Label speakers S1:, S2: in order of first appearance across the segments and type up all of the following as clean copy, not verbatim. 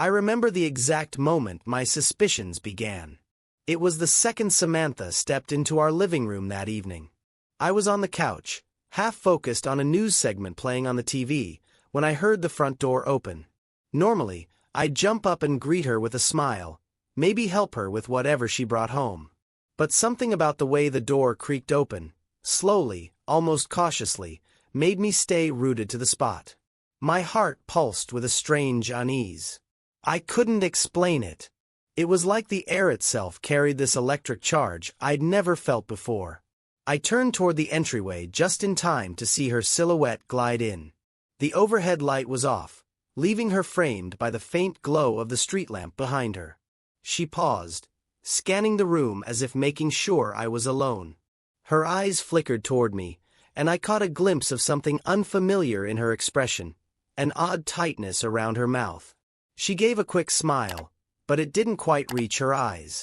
S1: I remember the exact moment my suspicions began. It was the second Samantha stepped into our living room that evening. I was on the couch, half focused on a news segment playing on the TV, when I heard the front door open. Normally, I'd jump up and greet her with a smile, maybe help her with whatever she brought home. But something about the way the door creaked open, slowly, almost cautiously, made me stay rooted to the spot. My heart pulsed with a strange unease. I couldn't explain it. It was like the air itself carried this electric charge I'd never felt before. I turned toward the entryway just in time to see her silhouette glide in. The overhead light was off, leaving her framed by the faint glow of the street lamp behind her. She paused, scanning the room as if making sure I was alone. Her eyes flickered toward me, and I caught a glimpse of something unfamiliar in her expression, an odd tightness around her mouth. She gave a quick smile, but it didn't quite reach her eyes.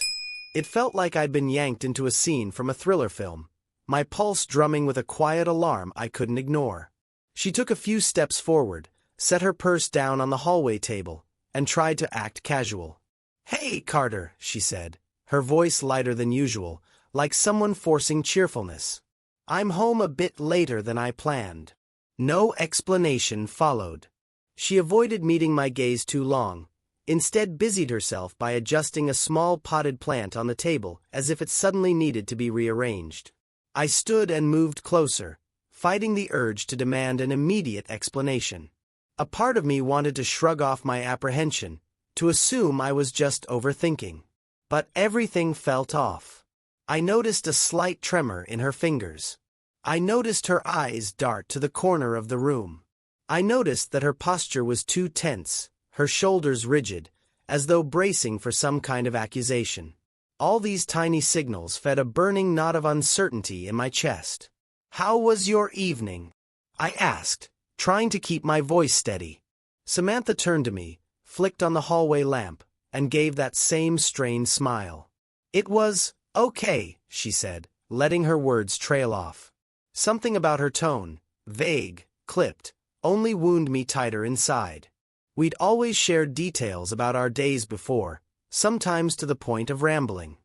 S1: It felt like I'd been yanked into a scene from a thriller film, my pulse drumming with a quiet alarm I couldn't ignore. She took a few steps forward, set her purse down on the hallway table, and tried to act casual. "Hey, Carter," she said, her voice lighter than usual, like someone forcing cheerfulness. "I'm home a bit later than I planned." No explanation followed. She avoided meeting my gaze too long, instead busied herself by adjusting a small potted plant on the table as if it suddenly needed to be rearranged. I stood and moved closer, fighting the urge to demand an immediate explanation. A part of me wanted to shrug off my apprehension, to assume I was just overthinking. But everything felt off. I noticed a slight tremor in her fingers. I noticed her eyes dart to the corner of the room. I noticed that her posture was too tense, her shoulders rigid, as though bracing for some kind of accusation. All these tiny signals fed a burning knot of uncertainty in my chest. "How was your evening?" I asked, trying to keep my voice steady. Samantha turned to me, flicked on the hallway lamp, and gave that same strained smile. "It was okay," she said, letting her words trail off. Something about her tone, vague, clipped, only wounded me tighter inside. We'd always shared details about our days before, sometimes to the point of rambling.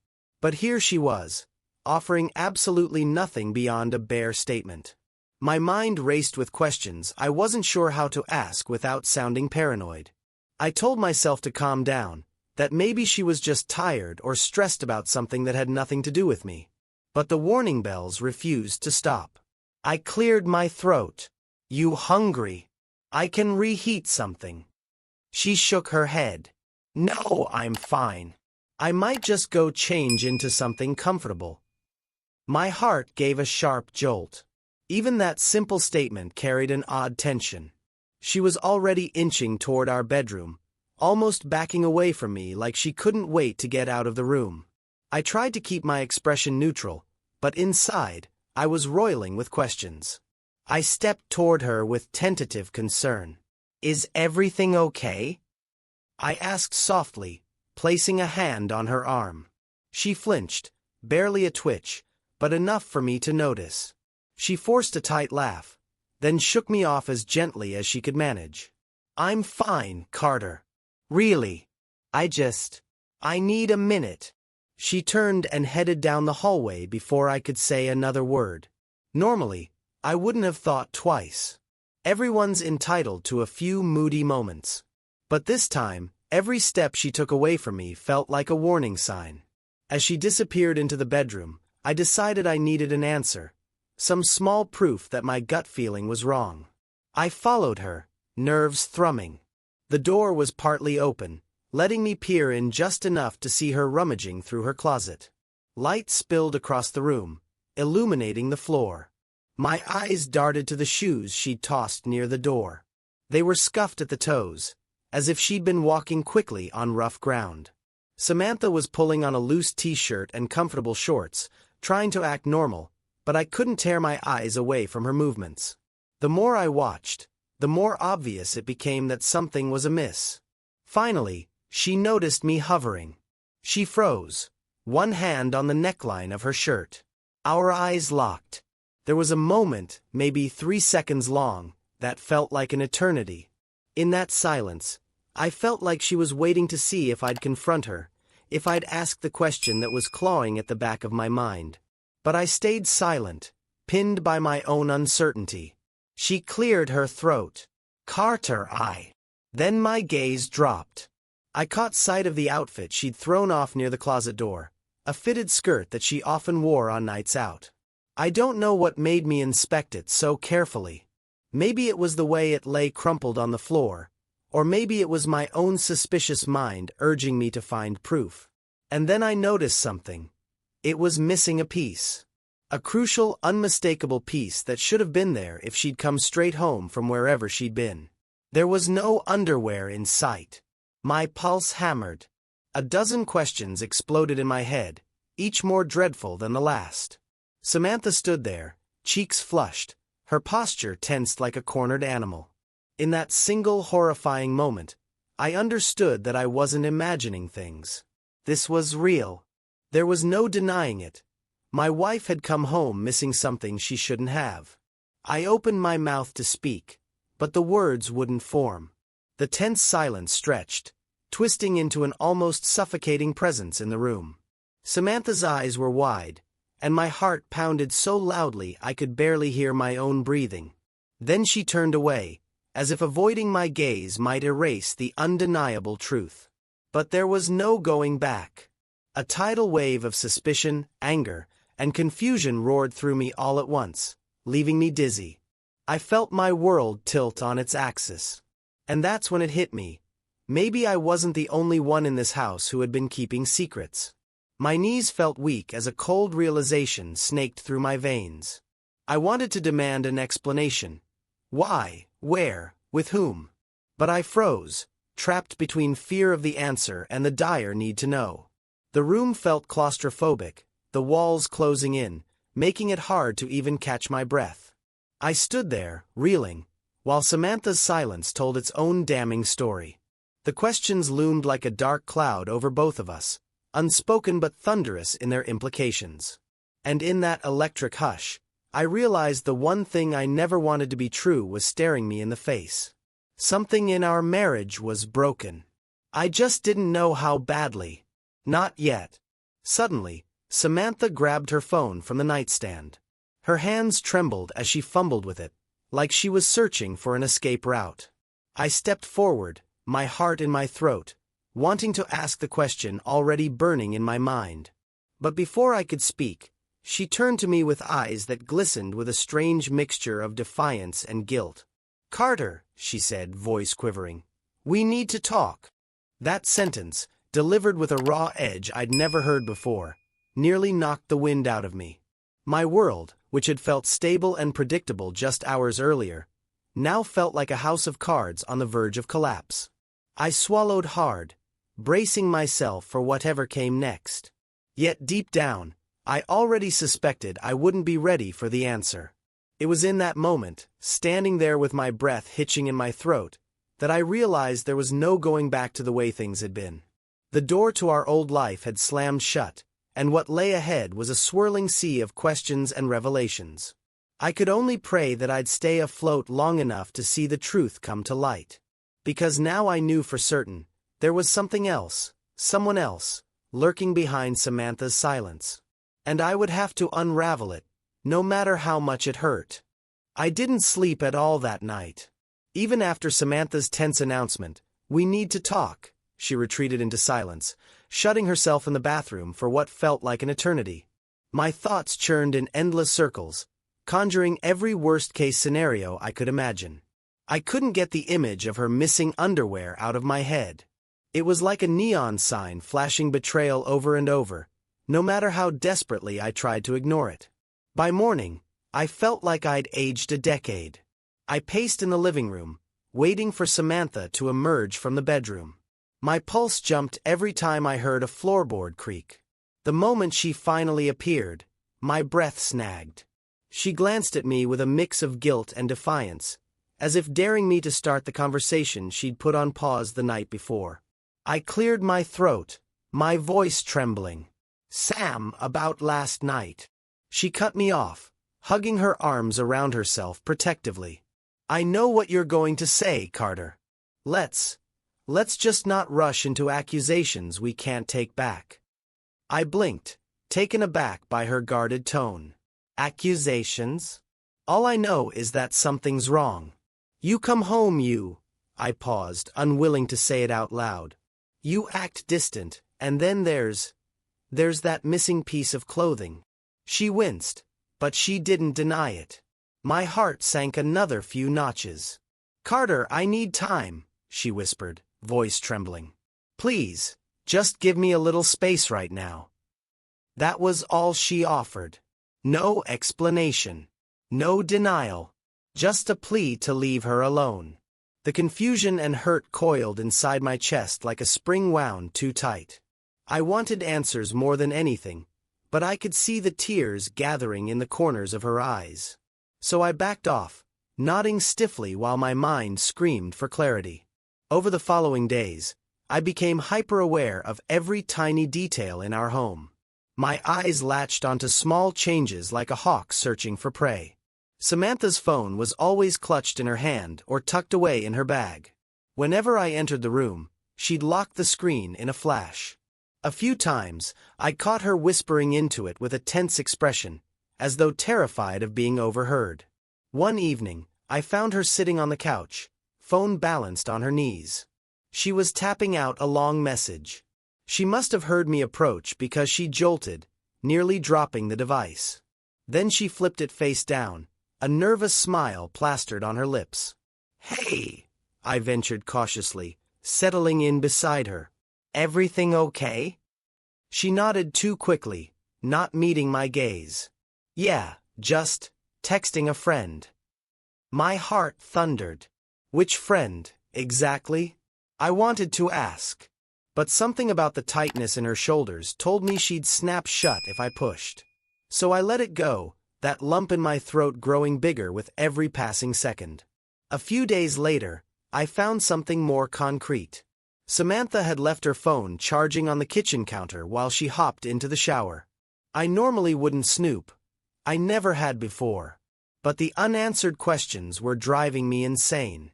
S1: But here she was, offering absolutely nothing beyond a bare statement. My mind raced with questions I wasn't sure how to ask without sounding paranoid. I told myself to calm down, that maybe she was just tired or stressed about something that had nothing to do with me. But the warning bells refused to stop. I cleared my throat. "You hungry? I can reheat something." She shook her head. "No, I'm fine. I might just go change into something comfortable." My heart gave a sharp jolt. Even that simple statement carried an odd tension. She was already inching toward our bedroom, almost backing away from me like she couldn't wait to get out of the room. I tried to keep my expression neutral, but inside, I was roiling with questions. I stepped toward her with tentative concern. "Is everything okay?" I asked softly, placing a hand on her arm. She flinched, barely a twitch, but enough for me to notice. She forced a tight laugh, then shook me off as gently as she could manage. "I'm fine, Carter. Really. I need a minute." She turned and headed down the hallway before I could say another word. Normally, I wouldn't have thought twice. Everyone's entitled to a few moody moments. But this time, every step she took away from me felt like a warning sign. As she disappeared into the bedroom, I decided I needed an answer, some small proof that my gut feeling was wrong. I followed her, nerves thrumming. The door was partly open, letting me peer in just enough to see her rummaging through her closet. Light spilled across the room, illuminating the floor. My eyes darted to the shoes she'd tossed near the door. They were scuffed at the toes, as if she'd been walking quickly on rough ground. Samantha was pulling on a loose t-shirt and comfortable shorts, trying to act normal, but I couldn't tear my eyes away from her movements. The more I watched, the more obvious it became that something was amiss. Finally, she noticed me hovering. She froze, one hand on the neckline of her shirt. Our eyes locked. There was a moment, maybe 3 seconds long, that felt like an eternity. In that silence, I felt like she was waiting to see if I'd confront her, if I'd ask the question that was clawing at the back of my mind. But I stayed silent, pinned by my own uncertainty. She cleared her throat. "Carter, I." Then my gaze dropped. I caught sight of the outfit she'd thrown off near the closet door, a fitted skirt that she often wore on nights out. I don't know what made me inspect it so carefully. Maybe it was the way it lay crumpled on the floor, or maybe it was my own suspicious mind urging me to find proof. And then I noticed something. It was missing a piece. A crucial, unmistakable piece that should have been there if she'd come straight home from wherever she'd been. There was no underwear in sight. My pulse hammered. A dozen questions exploded in my head, each more dreadful than the last. Samantha stood there, cheeks flushed, her posture tensed like a cornered animal. In that single horrifying moment, I understood that I wasn't imagining things. This was real. There was no denying it. My wife had come home missing something she shouldn't have. I opened my mouth to speak, but the words wouldn't form. The tense silence stretched, twisting into an almost suffocating presence in the room. Samantha's eyes were wide, and my heart pounded so loudly I could barely hear my own breathing. Then she turned away, as if avoiding my gaze might erase the undeniable truth. But there was no going back. A tidal wave of suspicion, anger, and confusion roared through me all at once, leaving me dizzy. I felt my world tilt on its axis. And that's when it hit me. Maybe I wasn't the only one in this house who had been keeping secrets. My knees felt weak as a cold realization snaked through my veins. I wanted to demand an explanation. Why? Where? With whom? But I froze, trapped between fear of the answer and the dire need to know. The room felt claustrophobic, the walls closing in, making it hard to even catch my breath. I stood there, reeling, while Samantha's silence told its own damning story. The questions loomed like a dark cloud over both of us, unspoken but thunderous in their implications. And in that electric hush, I realized the one thing I never wanted to be true was staring me in the face. Something in our marriage was broken. I just didn't know how badly. Not yet. Suddenly, Samantha grabbed her phone from the nightstand. Her hands trembled as she fumbled with it, like she was searching for an escape route. I stepped forward, my heart in my throat, wanting to ask the question already burning in my mind. But before I could speak, she turned to me with eyes that glistened with a strange mixture of defiance and guilt. "Carter," she said, voice quivering, "we need to talk." That sentence, delivered with a raw edge I'd never heard before, nearly knocked the wind out of me. My world, which had felt stable and predictable just hours earlier, now felt like a house of cards on the verge of collapse. I swallowed hard, bracing myself for whatever came next. Yet deep down, I already suspected I wouldn't be ready for the answer. It was in that moment, standing there with my breath hitching in my throat, that I realized there was no going back to the way things had been. The door to our old life had slammed shut, and what lay ahead was a swirling sea of questions and revelations. I could only pray that I'd stay afloat long enough to see the truth come to light. Because now I knew for certain, there was something else, someone else, lurking behind Samantha's silence. And I would have to unravel it, no matter how much it hurt. I didn't sleep at all that night. Even after Samantha's tense announcement, "We need to talk," she retreated into silence, shutting herself in the bathroom for what felt like an eternity. My thoughts churned in endless circles, conjuring every worst-case scenario I could imagine. I couldn't get the image of her missing underwear out of my head. It was like a neon sign flashing betrayal over and over, no matter how desperately I tried to ignore it. By morning, I felt like I'd aged a decade. I paced in the living room, waiting for Samantha to emerge from the bedroom. My pulse jumped every time I heard a floorboard creak. The moment she finally appeared, my breath snagged. She glanced at me with a mix of guilt and defiance, as if daring me to start the conversation she'd put on pause the night before. I cleared my throat, my voice trembling. "Sam, about last night." She cut me off, hugging her arms around herself protectively. "I know what you're going to say, Carter. Let's Let's just not rush into accusations we can't take back. I blinked, taken aback by her guarded tone. Accusations? All I know is that something's wrong. You come home, you. I paused, unwilling to say it out loud. You act distant, and then there's that missing piece of clothing. She winced, but she didn't deny it. My heart sank another few notches. Carter, I need time, she whispered, voice trembling. Please, just give me a little space right now. That was all she offered. No explanation. No denial. Just a plea to leave her alone. The confusion and hurt coiled inside my chest like a spring wound too tight. I wanted answers more than anything, but I could see the tears gathering in the corners of her eyes. So I backed off, nodding stiffly while my mind screamed for clarity. Over the following days, I became hyper-aware of every tiny detail in our home. My eyes latched onto small changes like a hawk searching for prey. Samantha's phone was always clutched in her hand or tucked away in her bag. Whenever I entered the room, she'd lock the screen in a flash. A few times, I caught her whispering into it with a tense expression, as though terrified of being overheard. One evening, I found her sitting on the couch, phone balanced on her knees. She was tapping out a long message. She must have heard me approach because she jolted, nearly dropping the device. Then she flipped it face down, a nervous smile plastered on her lips. Hey, I ventured cautiously, settling in beside her. Everything okay? She nodded too quickly, not meeting my gaze. Yeah, just texting a friend. My heart thundered. Which friend, exactly? I wanted to ask. But something about the tightness in her shoulders told me she'd snap shut if I pushed. So I let it go, that lump in my throat growing bigger with every passing second. A few days later, I found something more concrete. Samantha had left her phone charging on the kitchen counter while she hopped into the shower. I normally wouldn't snoop. I never had before. But the unanswered questions were driving me insane.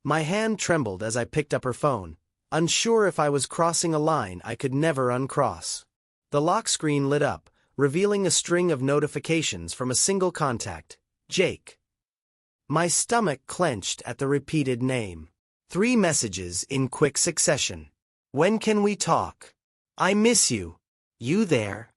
S1: My hand trembled as I picked up her phone, unsure if I was crossing a line I could never uncross. The lock screen lit up, revealing a string of notifications from a single contact, Jake. My stomach clenched at the repeated name. 3 messages in quick succession. When can we talk? I miss you. You there?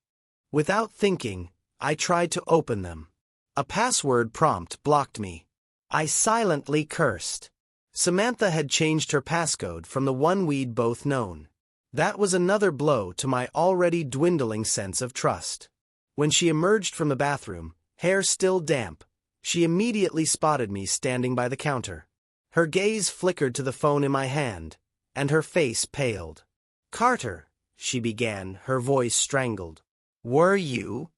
S1: Without thinking, I tried to open them. A password prompt blocked me. I silently cursed. Samantha had changed her passcode from the one we'd both known. That was another blow to my already dwindling sense of trust. When she emerged from the bathroom, hair still damp, she immediately spotted me standing by the counter. Her gaze flickered to the phone in my hand, and her face paled. Carter, she began, her voice strangled. Were you?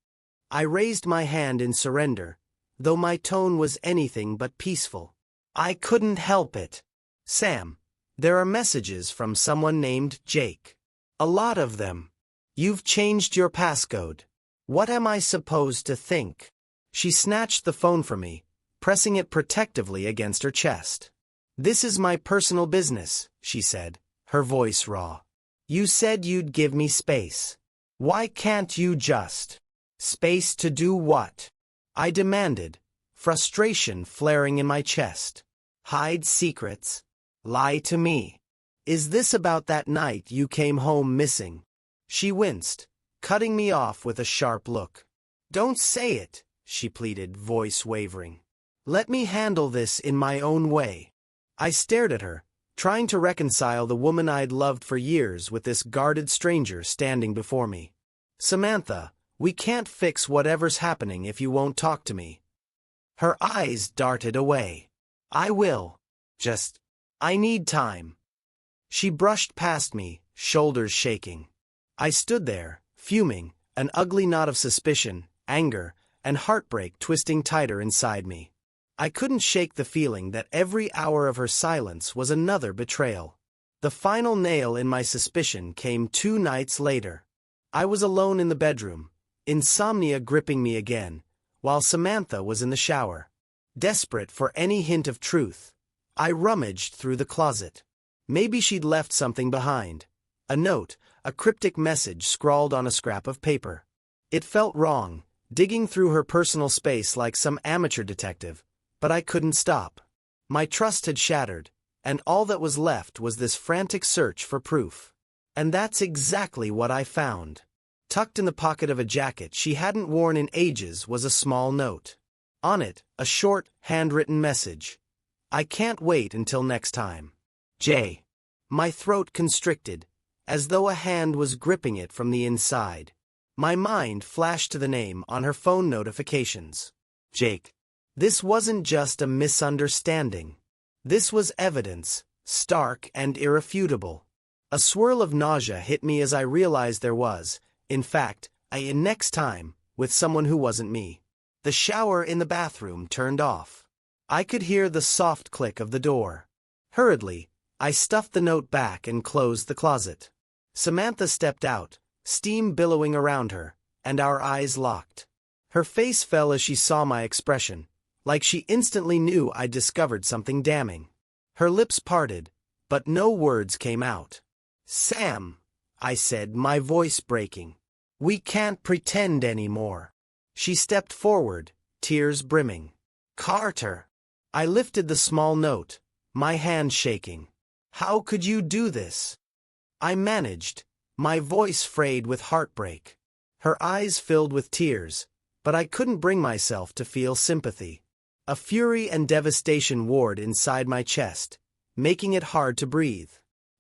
S1: I raised my hand in surrender, though my tone was anything but peaceful. I couldn't help it. Sam, there are messages from someone named Jake. A lot of them. You've changed your passcode. What am I supposed to think? She snatched the phone from me, pressing it protectively against her chest. This is my personal business, she said, her voice raw. You said you'd give me space. Why can't you just? Space to do what? I demanded, frustration flaring in my chest. Hide secrets. Lie to me. Is this about that night you came home missing? She winced, cutting me off with a sharp look. Don't say it, she pleaded, voice wavering. Let me handle this in my own way. I stared at her, trying to reconcile the woman I'd loved for years with this guarded stranger standing before me. Samantha, we can't fix whatever's happening if you won't talk to me. Her eyes darted away. I will. I need time. She brushed past me, shoulders shaking. I stood there, fuming, an ugly knot of suspicion, anger, and heartbreak twisting tighter inside me. I couldn't shake the feeling that every hour of her silence was another betrayal. The final nail in my suspicion came 2 nights later. I was alone in the bedroom, insomnia gripping me again, while Samantha was in the shower. Desperate for any hint of truth, I rummaged through the closet. Maybe she'd left something behind. A note, a cryptic message scrawled on a scrap of paper. It felt wrong, digging through her personal space like some amateur detective, but I couldn't stop. My trust had shattered, and all that was left was this frantic search for proof. And that's exactly what I found. Tucked in the pocket of a jacket she hadn't worn in ages was a small note. On it, a short, handwritten message. I can't wait until next time. J. My throat constricted, as though a hand was gripping it from the inside. My mind flashed to the name on her phone notifications. Jake. This wasn't just a misunderstanding. This was evidence, stark and irrefutable. A swirl of nausea hit me as I realized there was, in fact, a next time, with someone who wasn't me. The shower in the bathroom turned off. I could hear the soft click of the door. Hurriedly, I stuffed the note back and closed the closet. Samantha stepped out, steam billowing around her, and our eyes locked. Her face fell as she saw my expression, like she instantly knew I'd discovered something damning. Her lips parted, but no words came out. Sam, I said, my voice breaking. We can't pretend anymore. She stepped forward, tears brimming. Carter. I lifted the small note, my hand shaking. How could you do this? I managed, my voice frayed with heartbreak. Her eyes filled with tears, but I couldn't bring myself to feel sympathy. A fury and devastation warred inside my chest, making it hard to breathe.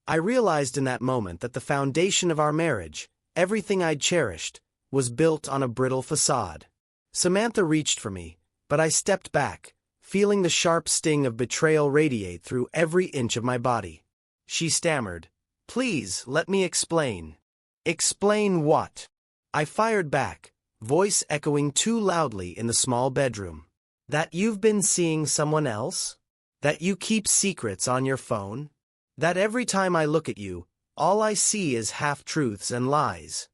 S1: I realized in that moment that the foundation of our marriage, everything I'd cherished, was built on a brittle facade. Samantha reached for me, but I stepped back, feeling the sharp sting of betrayal radiate through every inch of my body. She stammered, "Please, let me explain." "Explain what?" I fired back, voice echoing too loudly in the small bedroom. "That you've been seeing someone else? That you keep secrets on your phone? That every time I look at you, all I see is half-truths and lies?"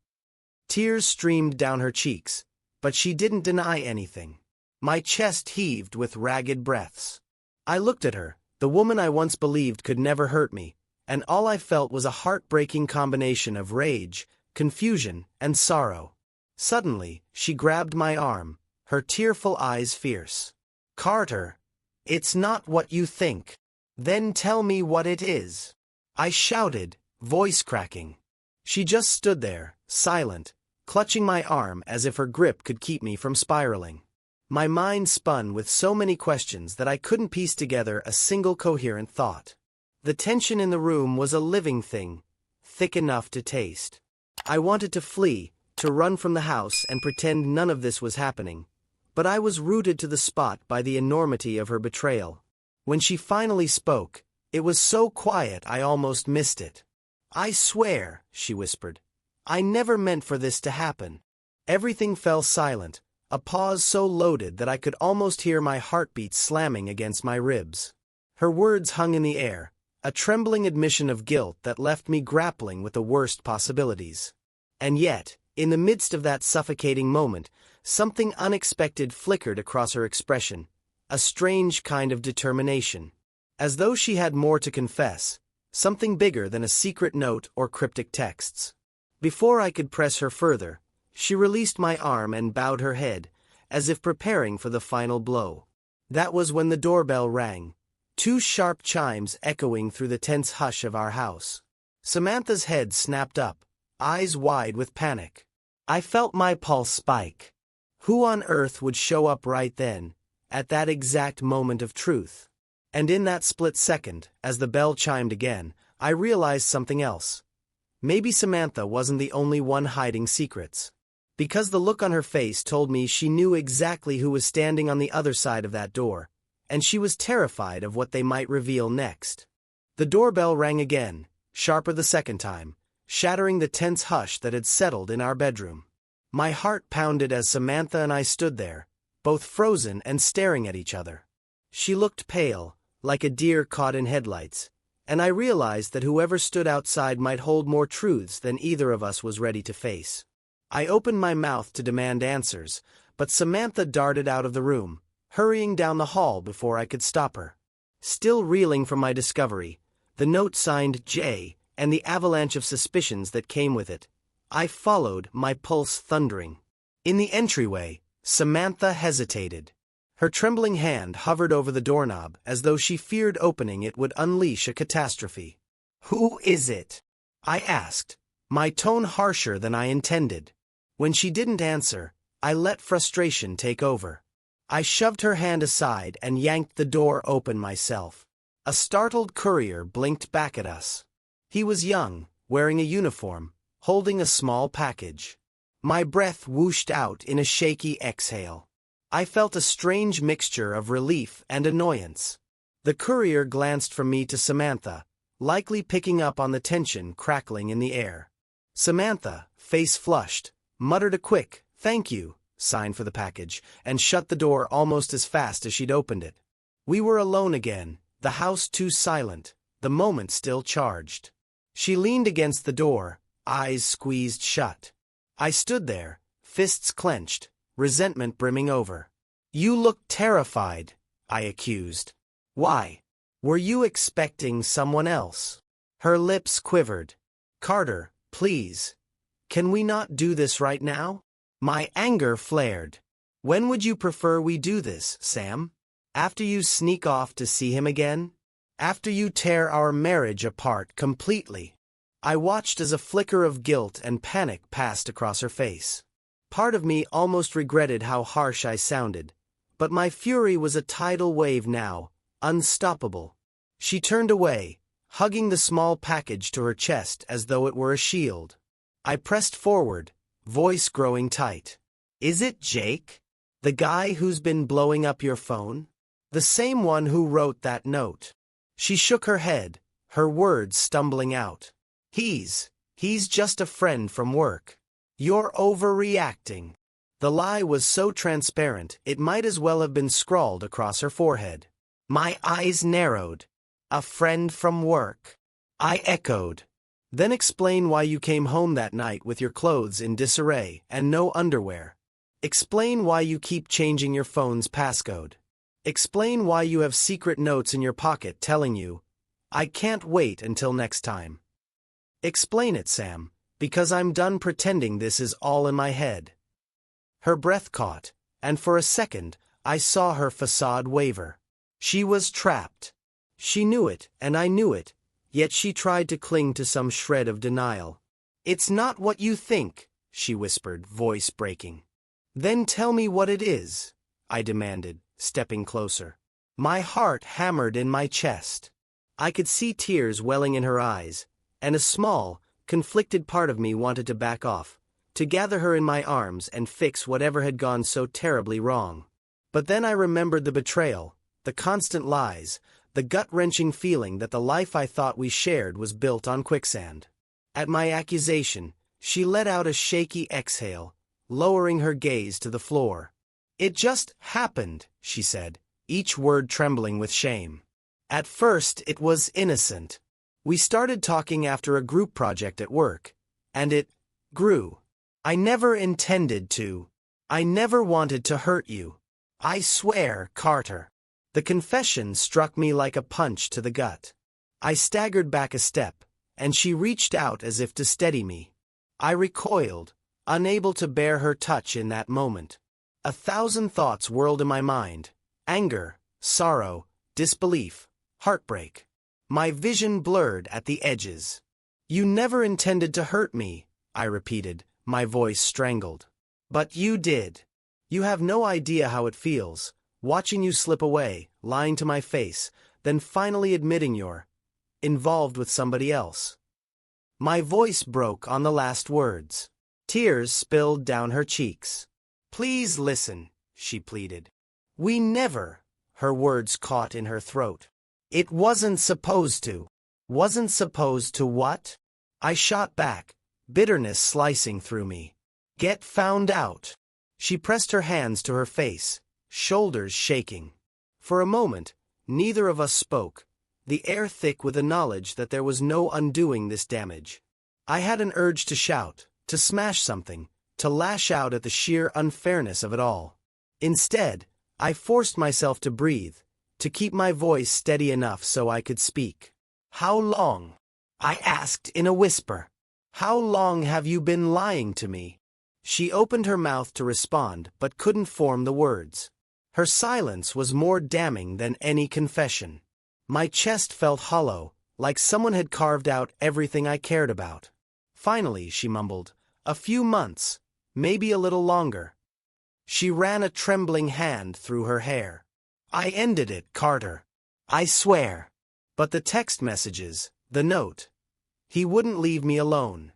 S1: Tears streamed down her cheeks, but she didn't deny anything. My chest heaved with ragged breaths. I looked at her, the woman I once believed could never hurt me, and all I felt was a heartbreaking combination of rage, confusion, and sorrow. Suddenly, she grabbed my arm, her tearful eyes fierce. "Carter, it's not what you think." "Then tell me what it is," I shouted, voice cracking. She just stood there, silent, clutching my arm as if her grip could keep me from spiraling. My mind spun with so many questions that I couldn't piece together a single coherent thought. The tension in the room was a living thing, thick enough to taste. I wanted to flee, to run from the house and pretend none of this was happening, but I was rooted to the spot by the enormity of her betrayal. When she finally spoke, it was so quiet I almost missed it. "I swear," she whispered, "I never meant for this to happen." Everything fell silent, a pause so loaded that I could almost hear my heartbeat slamming against my ribs. Her words hung in the air, a trembling admission of guilt that left me grappling with the worst possibilities. And yet, in the midst of that suffocating moment, something unexpected flickered across her expression, a strange kind of determination. As though she had more to confess, something bigger than a secret note or cryptic texts. Before I could press her further, she released my arm and bowed her head, as if preparing for the final blow. That was when the doorbell rang, two sharp chimes echoing through the tense hush of our house. Samantha's head snapped up, eyes wide with panic. I felt my pulse spike. Who on earth would show up right then, at that exact moment of truth? And in that split second, as the bell chimed again, I realized something else. Maybe Samantha wasn't the only one hiding secrets. Because the look on her face told me she knew exactly who was standing on the other side of that door, and she was terrified of what they might reveal next. The doorbell rang again, sharper the second time, shattering the tense hush that had settled in our bedroom. My heart pounded as Samantha and I stood there, both frozen and staring at each other. She looked pale, like a deer caught in headlights, and I realized that whoever stood outside might hold more truths than either of us was ready to face. I opened my mouth to demand answers, but Samantha darted out of the room, hurrying down the hall before I could stop her. Still reeling from my discovery, The note signed J, and the avalanche of suspicions that came with it. I followed, my pulse thundering. In the entryway, Samantha hesitated. Her trembling hand hovered over the doorknob as though she feared opening it would unleash a catastrophe. "Who is it?" I asked, my tone harsher than I intended. When she didn't answer, I let frustration take over. I shoved her hand aside and yanked the door open myself. A startled courier blinked back at us. He was young, wearing a uniform, holding a small package. My breath whooshed out in a shaky exhale. I felt a strange mixture of relief and annoyance. The courier glanced from me to Samantha, likely picking up on the tension crackling in the air. Samantha, face flushed, muttered a quick, "Thank you," sign for the package, and shut the door almost as fast as she'd opened it. We were alone again, the house too silent, the moment still charged. She leaned against the door, eyes squeezed shut. I stood there, fists clenched, resentment brimming over. "You look terrified," I accused. "Why? Were you expecting someone else?" Her lips quivered. "Carter, please. Can we not do this right now?" My anger flared. "When would you prefer we do this, Sam? After you sneak off to see him again? After you tear our marriage apart completely?" I watched as a flicker of guilt and panic passed across her face. Part of me almost regretted how harsh I sounded, but my fury was a tidal wave now, unstoppable. She turned away, hugging the small package to her chest as though it were a shield. I pressed forward, voice growing tight. "Is it Jake? The guy who's been blowing up your phone? The same one who wrote that note?" She shook her head, her words stumbling out. He's just a friend from work. You're overreacting." The lie was so transparent it might as well have been scrawled across her forehead. My eyes narrowed. "A friend from work," I echoed. "Then explain why you came home that night with your clothes in disarray and no underwear. Explain why you keep changing your phone's passcode. Explain why you have secret notes in your pocket telling you, 'I can't wait until next time.' Explain it, Sam, because I'm done pretending this is all in my head." Her breath caught, and for a second, I saw her facade waver. She was trapped. She knew it, and I knew it, yet she tried to cling to some shred of denial. "It's not what you think," she whispered, voice breaking. "Then tell me what it is," I demanded, stepping closer. My heart hammered in my chest. I could see tears welling in her eyes, and a small, conflicted part of me wanted to back off, to gather her in my arms and fix whatever had gone so terribly wrong. But then I remembered the betrayal, the constant lies, the gut-wrenching feeling that the life I thought we shared was built on quicksand. At my accusation, she let out a shaky exhale, lowering her gaze to the floor. "It just happened," she said, each word trembling with shame. "At first it was innocent. We started talking after a group project at work, and it grew. I never intended to. I never wanted to hurt you. I swear, Carter." The confession struck me like a punch to the gut. I staggered back a step, and she reached out as if to steady me. I recoiled, unable to bear her touch in that moment. 1,000 thoughts whirled in my mind: anger, sorrow, disbelief, heartbreak. My vision blurred at the edges. "You never intended to hurt me," I repeated, my voice strangled. "But you did. You have no idea how it feels, watching you slip away, lying to my face, then finally admitting you're involved with somebody else." My voice broke on the last words. Tears spilled down her cheeks. "Please listen," she pleaded. "We never," her words caught in her throat. "It wasn't supposed to." "Wasn't supposed to what?" I shot back, bitterness slicing through me. "Get found out." She pressed her hands to her face, shoulders shaking. For a moment, neither of us spoke, the air thick with the knowledge that there was no undoing this damage. I had an urge to shout, to smash something, to lash out at the sheer unfairness of it all. Instead, I forced myself to breathe, to keep my voice steady enough so I could speak. How long? I asked in a whisper. How long have you been lying to me? She opened her mouth to respond but couldn't form the words. Her silence was more damning than any confession. My chest felt hollow, like someone had carved out everything I cared about. Finally, she mumbled, a few months, maybe a little longer. She ran a trembling hand through her hair. I ended it, Carter. I swear. But the text messages, the note. He wouldn't leave me alone.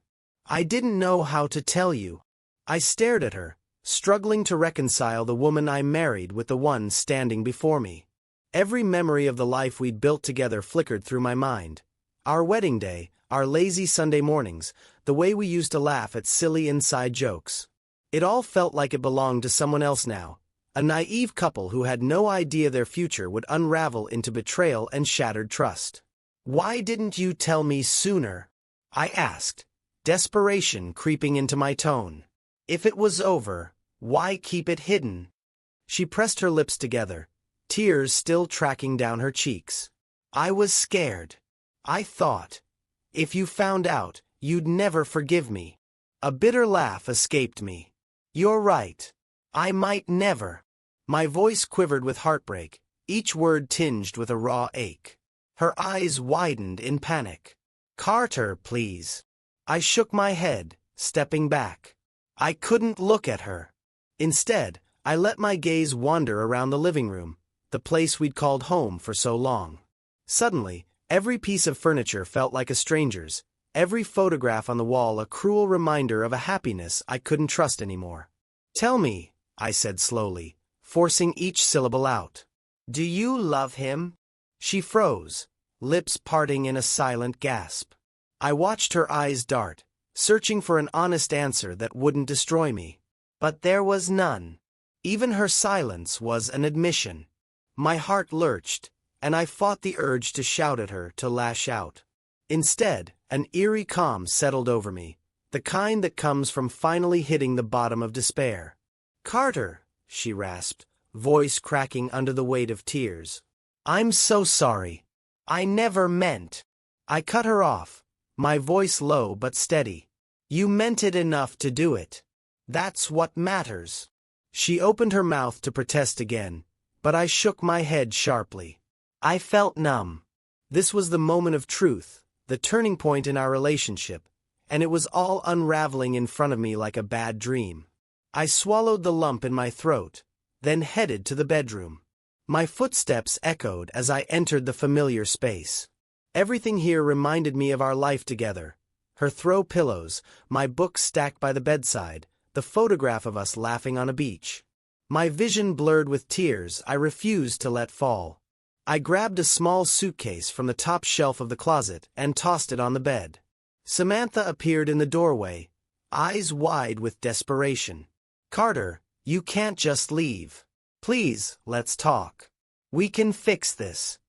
S1: I didn't know how to tell you. I stared at her, struggling to reconcile the woman I married with the one standing before me. Every memory of the life we'd built together flickered through my mind. Our wedding day, our lazy Sunday mornings, the way we used to laugh at silly inside jokes. It all felt like it belonged to someone else now, a naive couple who had no idea their future would unravel into betrayal and shattered trust. Why didn't you tell me sooner? I asked, desperation creeping into my tone. If it was over, why keep it hidden? She pressed her lips together, tears still tracking down her cheeks. I was scared. I thought, if you found out, you'd never forgive me. A bitter laugh escaped me. You're right. I might never. My voice quivered with heartbreak, each word tinged with a raw ache. Her eyes widened in panic. Carter, please. I shook my head, stepping back. I couldn't look at her. Instead, I let my gaze wander around the living room, the place we'd called home for so long. Suddenly, every piece of furniture felt like a stranger's, every photograph on the wall a cruel reminder of a happiness I couldn't trust anymore. Tell me, I said slowly, forcing each syllable out. Do you love him? She froze, lips parting in a silent gasp. I watched her eyes dart, searching for an honest answer that wouldn't destroy me. But there was none. Even her silence was an admission. My heart lurched, and I fought the urge to shout at her, to lash out. Instead, an eerie calm settled over me, the kind that comes from finally hitting the bottom of despair. Carter, she rasped, voice cracking under the weight of tears. I'm so sorry. I never meant. I cut her off, my voice low but steady. You meant it enough to do it. That's what matters. She opened her mouth to protest again, but I shook my head sharply. I felt numb. This was the moment of truth, the turning point in our relationship, and it was all unraveling in front of me like a bad dream. I swallowed the lump in my throat, then headed to the bedroom. My footsteps echoed as I entered the familiar space. Everything here reminded me of our life together. Her throw pillows, my books stacked by the bedside, the photograph of us laughing on a beach. My vision blurred with tears I refused to let fall. I grabbed a small suitcase from the top shelf of the closet and tossed it on the bed. Samantha appeared in the doorway, eyes wide with desperation. Carter, you can't just leave. Please, let's talk. We can fix this.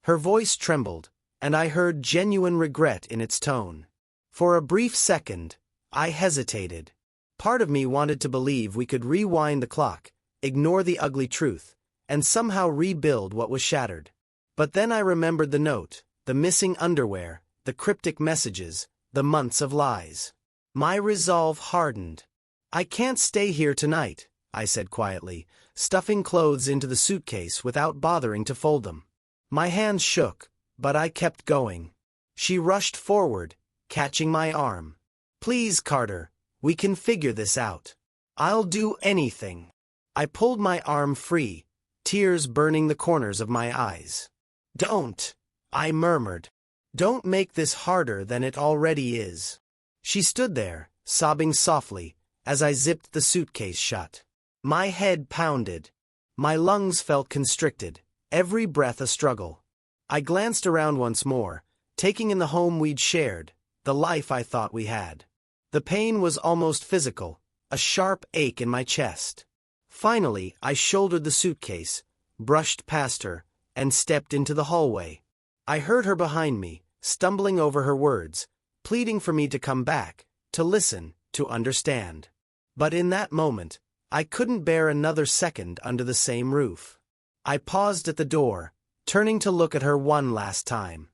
S1: Her voice trembled, and I heard genuine regret in its tone. For a brief second, I hesitated. Part of me wanted to believe we could rewind the clock, ignore the ugly truth, and somehow rebuild what was shattered. But then I remembered the note, the missing underwear, the cryptic messages, the months of lies. My resolve hardened. I can't stay here tonight, I said quietly, stuffing clothes into the suitcase without bothering to fold them. My hands shook, but I kept going. She rushed forward, catching my arm. Please, Carter, we can figure this out. I'll do anything. I pulled my arm free, tears burning the corners of my eyes. Don't, I murmured. Don't make this harder than it already is. She stood there, sobbing softly, as I zipped the suitcase shut. My head pounded. My lungs felt constricted, every breath a struggle. I glanced around once more, taking in the home we'd shared, the life I thought we had. The pain was almost physical, a sharp ache in my chest. Finally, I shouldered the suitcase, brushed past her, and stepped into the hallway. I heard her behind me, stumbling over her words, pleading for me to come back, to listen, to understand. But in that moment, I couldn't bear another second under the same roof. I paused at the door, turning to look at her one last time.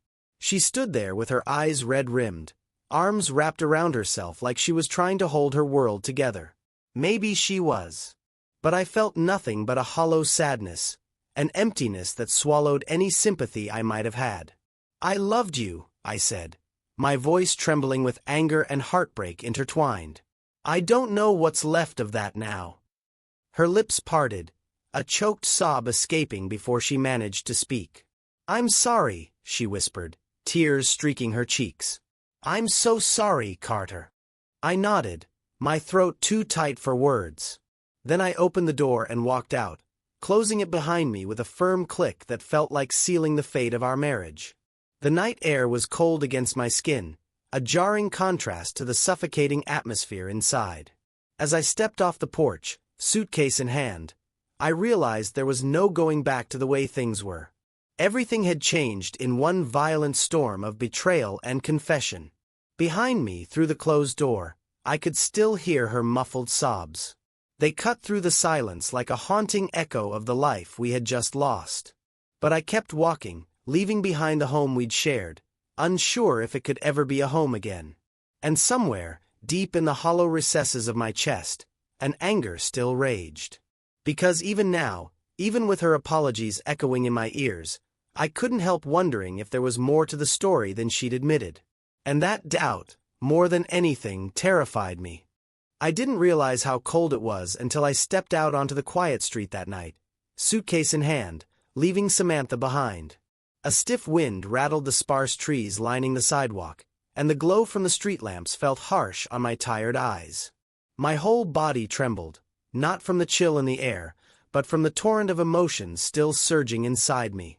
S1: She stood there with her eyes red-rimmed, arms wrapped around herself like she was trying to hold her world together. Maybe she was. But I felt nothing but a hollow sadness, an emptiness that swallowed any sympathy I might have had. "I loved you," I said, my voice trembling with anger and heartbreak intertwined. "I don't know what's left of that now." Her lips parted, a choked sob escaping before she managed to speak. "I'm sorry," she whispered, tears streaking her cheeks. "I'm so sorry, Carter." I nodded, my throat too tight for words. Then I opened the door and walked out, closing it behind me with a firm click that felt like sealing the fate of our marriage. The night air was cold against my skin, a jarring contrast to the suffocating atmosphere inside. As I stepped off the porch, suitcase in hand, I realized there was no going back to the way things were. Everything had changed in one violent storm of betrayal and confession. Behind me, through the closed door, I could still hear her muffled sobs. They cut through the silence like a haunting echo of the life we had just lost. But I kept walking, leaving behind the home we'd shared, unsure if it could ever be a home again. And somewhere, deep in the hollow recesses of my chest, an anger still raged. Because even now, even with her apologies echoing in my ears, I couldn't help wondering if there was more to the story than she'd admitted. And that doubt, more than anything, terrified me. I didn't realize how cold it was until I stepped out onto the quiet street that night, suitcase in hand, leaving Samantha behind. A stiff wind rattled the sparse trees lining the sidewalk, and the glow from the street lamps felt harsh on my tired eyes. My whole body trembled, not from the chill in the air, but from the torrent of emotions still surging inside me.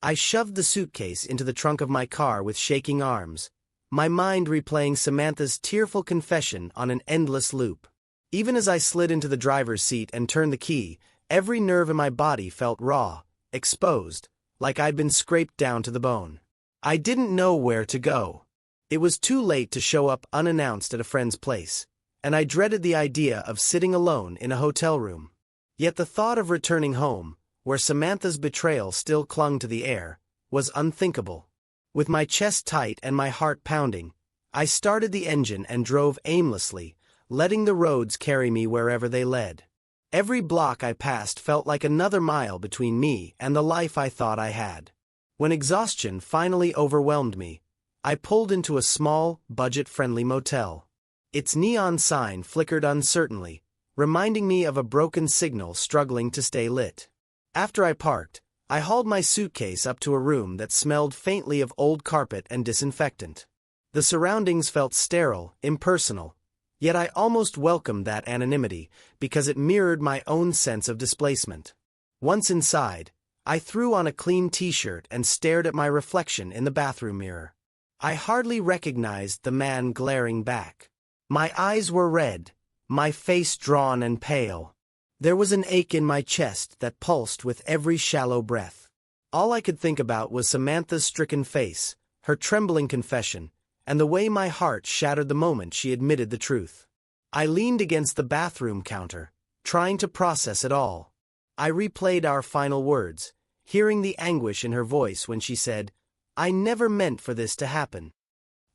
S1: I shoved the suitcase into the trunk of my car with shaking arms, my mind replaying Samantha's tearful confession on an endless loop. Even as I slid into the driver's seat and turned the key, every nerve in my body felt raw, exposed, like I'd been scraped down to the bone. I didn't know where to go. It was too late to show up unannounced at a friend's place, and I dreaded the idea of sitting alone in a hotel room. Yet the thought of returning home, where Samantha's betrayal still clung to the air, was unthinkable. With my chest tight and my heart pounding, I started the engine and drove aimlessly, letting the roads carry me wherever they led. Every block I passed felt like another mile between me and the life I thought I had. When exhaustion finally overwhelmed me, I pulled into a small, budget-friendly motel. Its neon sign flickered uncertainly, reminding me of a broken signal struggling to stay lit. After I parked, I hauled my suitcase up to a room that smelled faintly of old carpet and disinfectant. The surroundings felt sterile, impersonal, yet I almost welcomed that anonymity because it mirrored my own sense of displacement. Once inside, I threw on a clean t-shirt and stared at my reflection in the bathroom mirror. I hardly recognized the man glaring back. My eyes were red, my face drawn and pale. There was an ache in my chest that pulsed with every shallow breath. All I could think about was Samantha's stricken face, her trembling confession, and the way my heart shattered the moment she admitted the truth. I leaned against the bathroom counter, trying to process it all. I replayed our final words, hearing the anguish in her voice when she said, "I never meant for this to happen."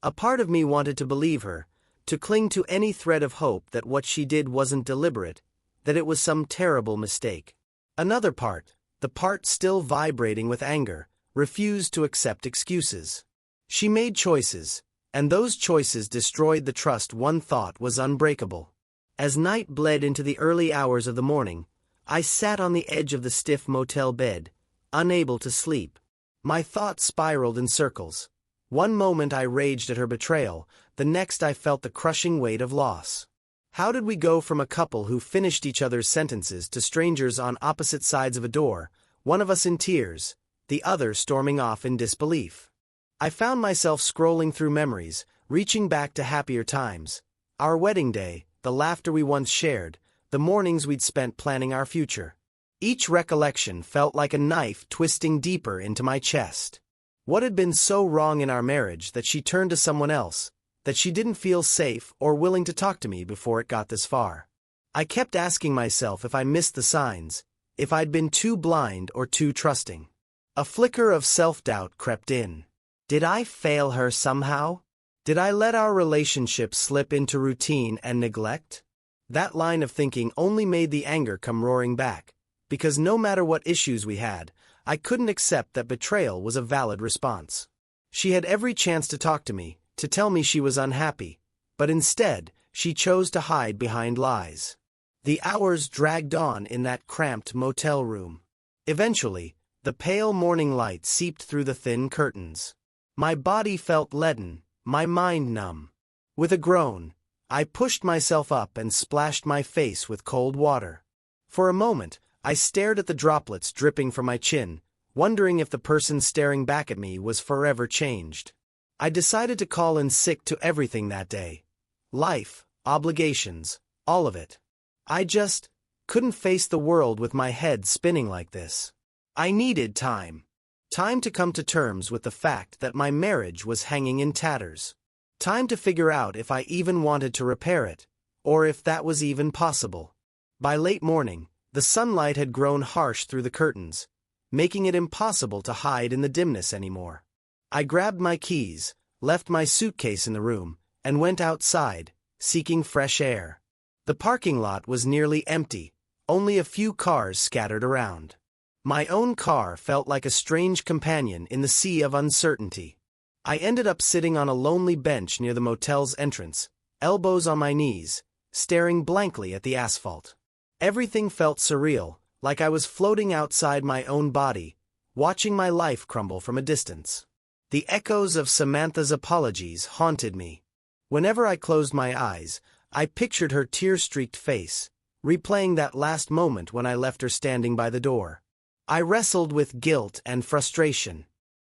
S1: A part of me wanted to believe her, to cling to any thread of hope that what she did wasn't deliberate, that it was some terrible mistake. Another part, the part still vibrating with anger, refused to accept excuses. She made choices, and those choices destroyed the trust one thought was unbreakable. As night bled into the early hours of the morning, I sat on the edge of the stiff motel bed, unable to sleep. My thoughts spiraled in circles. One moment I raged at her betrayal, the next I felt the crushing weight of loss. How did we go from a couple who finished each other's sentences to strangers on opposite sides of a door, one of us in tears, the other storming off in disbelief? I found myself scrolling through memories, reaching back to happier times. Our wedding day, the laughter we once shared, the mornings we'd spent planning our future. Each recollection felt like a knife twisting deeper into my chest. What had been so wrong in our marriage that she turned to someone else, that she didn't feel safe or willing to talk to me before it got this far? I kept asking myself if I missed the signs, if I'd been too blind or too trusting. A flicker of self-doubt crept in. Did I fail her somehow? Did I let our relationship slip into routine and neglect? That line of thinking only made the anger come roaring back, because no matter what issues we had, I couldn't accept that betrayal was a valid response. She had every chance to talk to me, to tell me she was unhappy, but instead, she chose to hide behind lies. The hours dragged on in that cramped motel room. Eventually, the pale morning light seeped through the thin curtains. My body felt leaden, my mind numb. With a groan, I pushed myself up and splashed my face with cold water. For a moment, I stared at the droplets dripping from my chin, wondering if the person staring back at me was forever changed. I decided to call in sick to everything that day. Life, obligations, all of it. I just couldn't face the world with my head spinning like this. I needed time. Time to come to terms with the fact that my marriage was hanging in tatters. Time to figure out if I even wanted to repair it, or if that was even possible. By late morning, the sunlight had grown harsh through the curtains, making it impossible to hide in the dimness anymore. I grabbed my keys, left my suitcase in the room, and went outside, seeking fresh air. The parking lot was nearly empty, only a few cars scattered around. My own car felt like a strange companion in the sea of uncertainty. I ended up sitting on a lonely bench near the motel's entrance, elbows on my knees, staring blankly at the asphalt. Everything felt surreal, like I was floating outside my own body, watching my life crumble from a distance. The echoes of Samantha's apologies haunted me. Whenever I closed my eyes, I pictured her tear-streaked face, replaying that last moment when I left her standing by the door. I wrestled with guilt and frustration.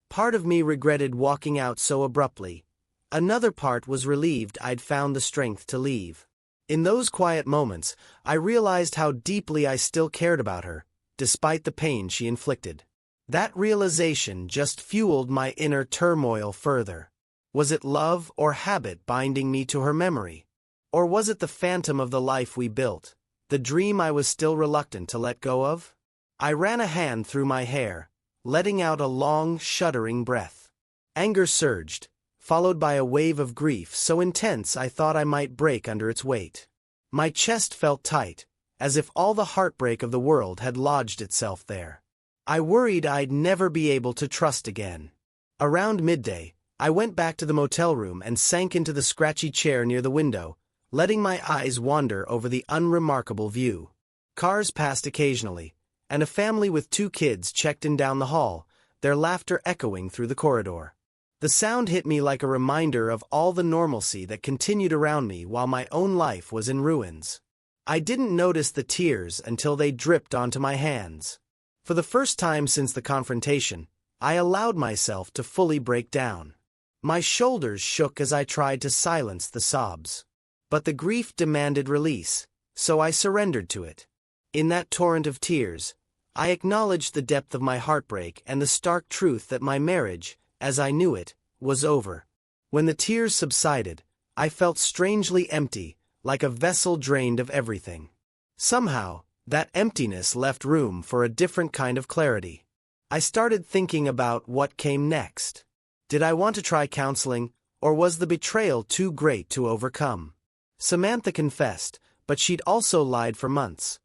S1: Part of me regretted walking out so abruptly. Another part was relieved I'd found the strength to leave. In those quiet moments, I realized how deeply I still cared about her, despite the pain she inflicted. That realization just fueled my inner turmoil further. Was it love or habit binding me to her memory? Or was it the phantom of the life we built, the dream I was still reluctant to let go of? I ran a hand through my hair, letting out a long, shuddering breath. Anger surged, followed by a wave of grief so intense I thought I might break under its weight. My chest felt tight, as if all the heartbreak of the world had lodged itself there. I worried I'd never be able to trust again. Around midday, I went back to the motel room and sank into the scratchy chair near the window, letting my eyes wander over the unremarkable view. Cars passed occasionally, and a family with 2 kids checked in down the hall, their laughter echoing through the corridor. The sound hit me like a reminder of all the normalcy that continued around me while my own life was in ruins. I didn't notice the tears until they dripped onto my hands. For the first time since the confrontation, I allowed myself to fully break down. My shoulders shook as I tried to silence the sobs. But the grief demanded release, so I surrendered to it. In that torrent of tears, I acknowledged the depth of my heartbreak and the stark truth that my marriage, as I knew it, was over. When the tears subsided, I felt strangely empty, like a vessel drained of everything. Somehow, that emptiness left room for a different kind of clarity. I started thinking about what came next. Did I want to try counseling, or was the betrayal too great to overcome? Samantha confessed, but she'd also lied for months.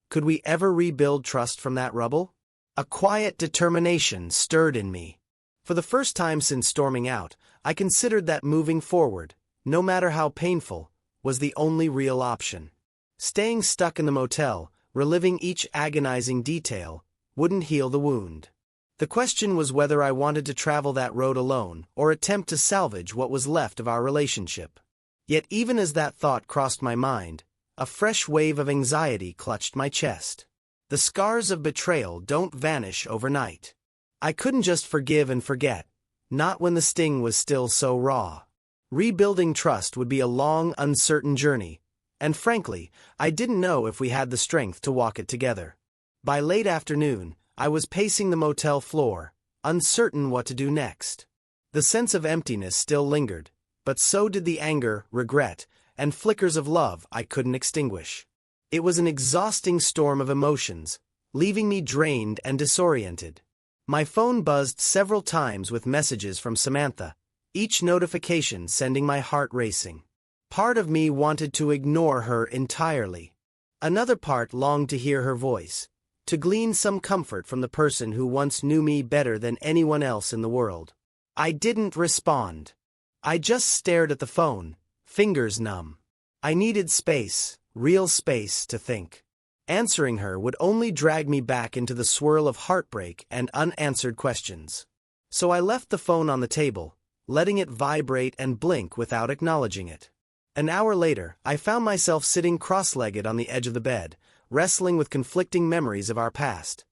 S1: Could we ever rebuild trust from that rubble? A quiet determination stirred in me. For the first time since storming out, I considered that moving forward, no matter how painful, was the only real option. Staying stuck in the motel, reliving each agonizing detail, wouldn't heal the wound. The question was whether I wanted to travel that road alone or attempt to salvage what was left of our relationship. Yet even as that thought crossed my mind, a fresh wave of anxiety clutched my chest. The scars of betrayal don't vanish overnight. I couldn't just forgive and forget, not when the sting was still so raw. Rebuilding trust would be a long, uncertain journey, and frankly, I didn't know if we had the strength to walk it together. By late afternoon, I was pacing the motel floor, uncertain what to do next. The sense of emptiness still lingered, but so did the anger, regret, and flickers of love I couldn't extinguish. It was an exhausting storm of emotions, leaving me drained and disoriented. My phone buzzed several times with messages from Samantha, each notification sending my heart racing. Part of me wanted to ignore her entirely. Another part longed to hear her voice, to glean some comfort from the person who once knew me better than anyone else in the world. I didn't respond. I just stared at the phone, fingers numb. I needed space, real space, to think. Answering her would only drag me back into the swirl of heartbreak and unanswered questions. So I left the phone on the table, letting it vibrate and blink without acknowledging it. An hour later, I found myself sitting cross-legged on the edge of the bed, wrestling with conflicting memories of our past.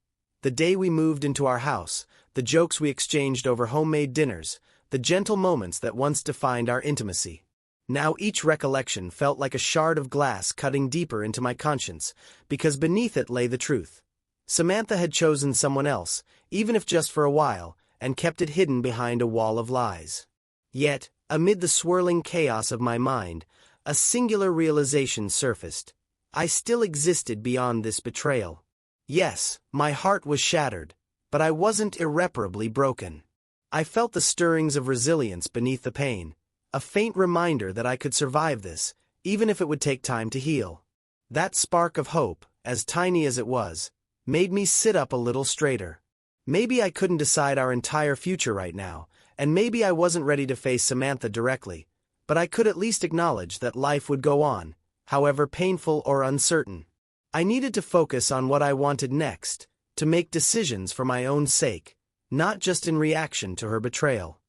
S1: The day we moved into our house, the jokes we exchanged over homemade dinners, the gentle moments that once defined our intimacy. Now each recollection felt like a shard of glass cutting deeper into my conscience, because beneath it lay the truth. Samantha had chosen someone else, even if just for a while, and kept it hidden behind a wall of lies. Yet, amid the swirling chaos of my mind, a singular realization surfaced. I still existed beyond this betrayal. Yes, my heart was shattered, but I wasn't irreparably broken. I felt the stirrings of resilience beneath the pain, a faint reminder that I could survive this, even if it would take time to heal. That spark of hope, as tiny as it was, made me sit up a little straighter. Maybe I couldn't decide our entire future right now, and maybe I wasn't ready to face Samantha directly, but I could at least acknowledge that life would go on, however painful or uncertain. I needed to focus on what I wanted next, to make decisions for my own sake, not just in reaction to her betrayal.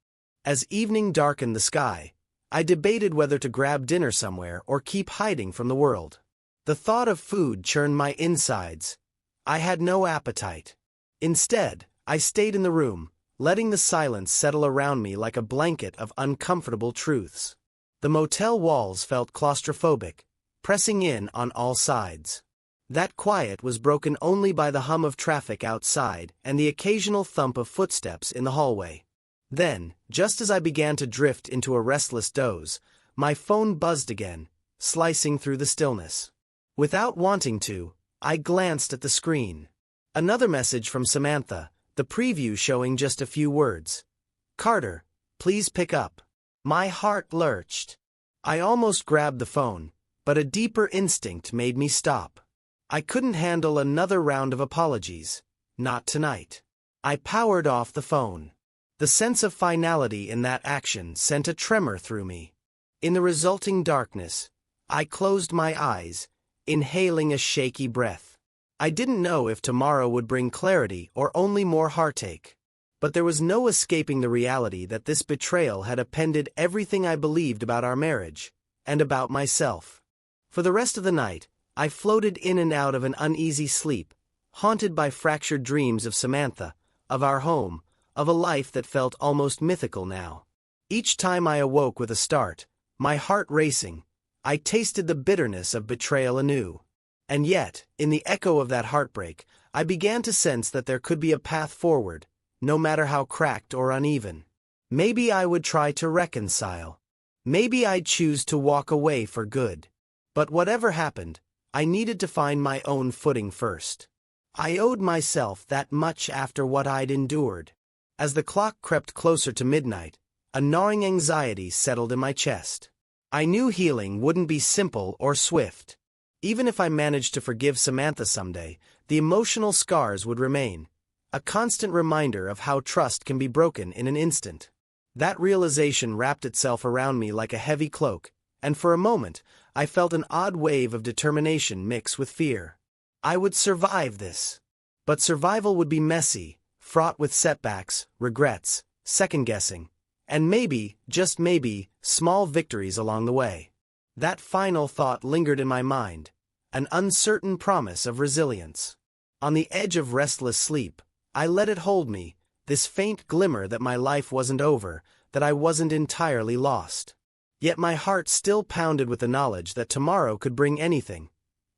S1: As evening darkened the sky, I debated whether to grab dinner somewhere or keep hiding from the world. The thought of food churned my insides. I had no appetite. Instead, I stayed in the room, letting the silence settle around me like a blanket of uncomfortable truths. The motel walls felt claustrophobic, pressing in on all sides. That quiet was broken only by the hum of traffic outside and the occasional thump of footsteps in the hallway. Then, just as I began to drift into a restless doze, my phone buzzed again, slicing through the stillness. Without wanting to, I glanced at the screen. Another message from Samantha, the preview showing just a few words. "Carter, please pick up." My heart lurched. I almost grabbed the phone, but a deeper instinct made me stop. I couldn't handle another round of apologies. Not tonight. I powered off the phone. The sense of finality in that action sent a tremor through me. In the resulting darkness, I closed my eyes, inhaling a shaky breath. I didn't know if tomorrow would bring clarity or only more heartache. But there was no escaping the reality that this betrayal had upended everything I believed about our marriage, and about myself. For the rest of the night, I floated in and out of an uneasy sleep, haunted by fractured dreams of Samantha, of our home, of a life that felt almost mythical now. Each time I awoke with a start, my heart racing, I tasted the bitterness of betrayal anew. And yet, in the echo of that heartbreak, I began to sense that there could be a path forward, no matter how cracked or uneven. Maybe I would try to reconcile. Maybe I'd choose to walk away for good. But whatever happened, I needed to find my own footing first. I owed myself that much after what I'd endured. As the clock crept closer to midnight, a gnawing anxiety settled in my chest. I knew healing wouldn't be simple or swift. Even if I managed to forgive Samantha someday, the emotional scars would remain, a constant reminder of how trust can be broken in an instant. That realization wrapped itself around me like a heavy cloak, and for a moment, I felt an odd wave of determination mix with fear. I would survive this. But survival would be messy, fraught with setbacks, regrets, second-guessing, and maybe, just maybe, small victories along the way. That final thought lingered in my mind, an uncertain promise of resilience. On the edge of restless sleep, I let it hold me, this faint glimmer that my life wasn't over, that I wasn't entirely lost. Yet my heart still pounded with the knowledge that tomorrow could bring anything.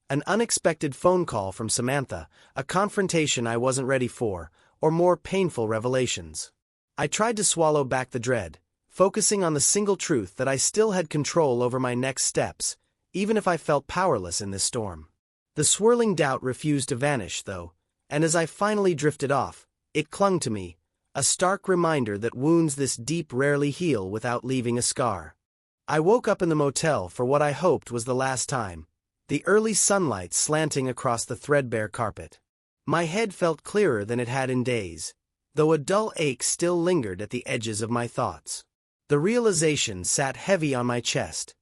S1: An unexpected phone call from Samantha, a confrontation I wasn't ready for, or more painful revelations. I tried to swallow back the dread, focusing on the single truth that I still had control over my next steps, even if I felt powerless in this storm. The swirling doubt refused to vanish, though, and as I finally drifted off, It clung to me, a stark reminder that wounds this deep rarely heal without leaving a scar. I woke up in the motel for what I hoped was the last time, the early sunlight slanting across the threadbare carpet. My head felt clearer than it had in days, though a dull ache still lingered at the edges of my thoughts. The realization sat heavy on my chest.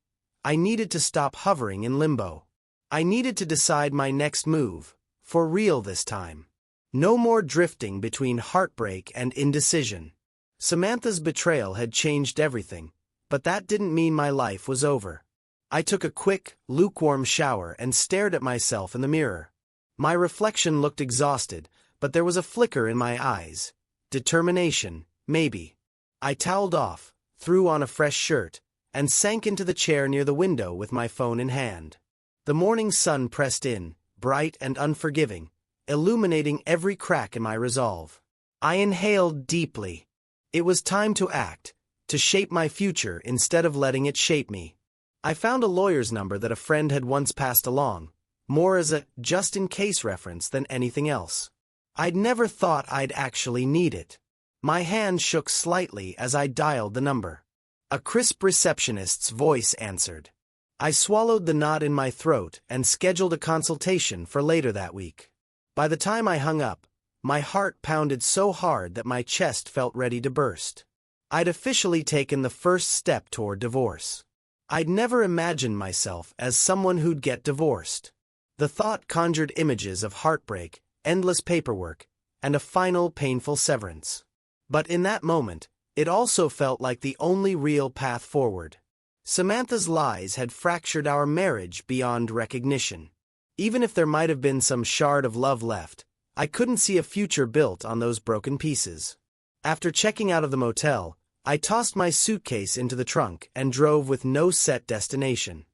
S1: I needed to stop hovering in limbo. I needed to decide my next move, for real this time. No more drifting between heartbreak and indecision. Samantha's betrayal had changed everything, but that didn't mean my life was over. I took a quick, lukewarm shower and stared at myself in the mirror. My reflection looked exhausted, but there was a flicker in my eyes. Determination, maybe. I toweled off, threw on a fresh shirt, and sank into the chair near the window with my phone in hand. The morning sun pressed in, bright and unforgiving, illuminating every crack in my resolve. I inhaled deeply. It was time to act, to shape my future instead of letting it shape me. I found a lawyer's number that a friend had once passed along, more as a just-in-case reference than anything else. I'd never thought I'd actually need it. My hand shook slightly as I dialed the number. A crisp receptionist's voice answered. I swallowed the knot in my throat and scheduled a consultation for later that week. By the time I hung up, my heart pounded so hard that my chest felt ready to burst. I'd officially taken the first step toward divorce. I'd never imagined myself as someone who'd get divorced. The thought conjured images of heartbreak, endless paperwork, and a final painful severance. But in that moment, it also felt like the only real path forward. Samantha's lies had fractured our marriage beyond recognition. Even if there might have been some shard of love left, I couldn't see a future built on those broken pieces. After checking out of the motel, I tossed my suitcase into the trunk and drove with no set destination.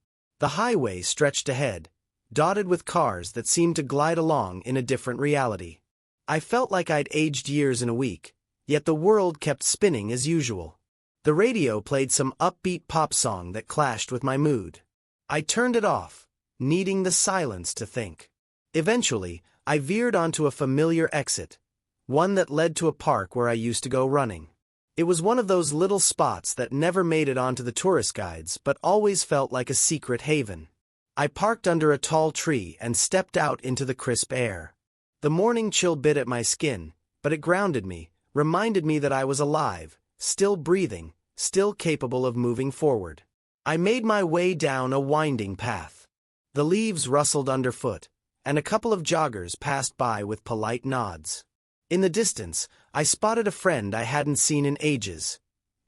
S1: The highway stretched ahead, dotted with cars that seemed to glide along in a different reality. I felt like I'd aged years in a week, yet the world kept spinning as usual. The radio played some upbeat pop song that clashed with my mood. I turned it off, needing the silence to think. Eventually, I veered onto a familiar exit, one that led to a park where I used to go running. It was one of those little spots that never made it onto the tourist guides but always felt like a secret haven. I parked under a tall tree and stepped out into the crisp air. The morning chill bit at my skin, but it grounded me, reminded me that I was alive, still breathing, still capable of moving forward. I made my way down a winding path. The leaves rustled underfoot, and a couple of joggers passed by with polite nods. In the distance, I spotted a friend I hadn't seen in ages.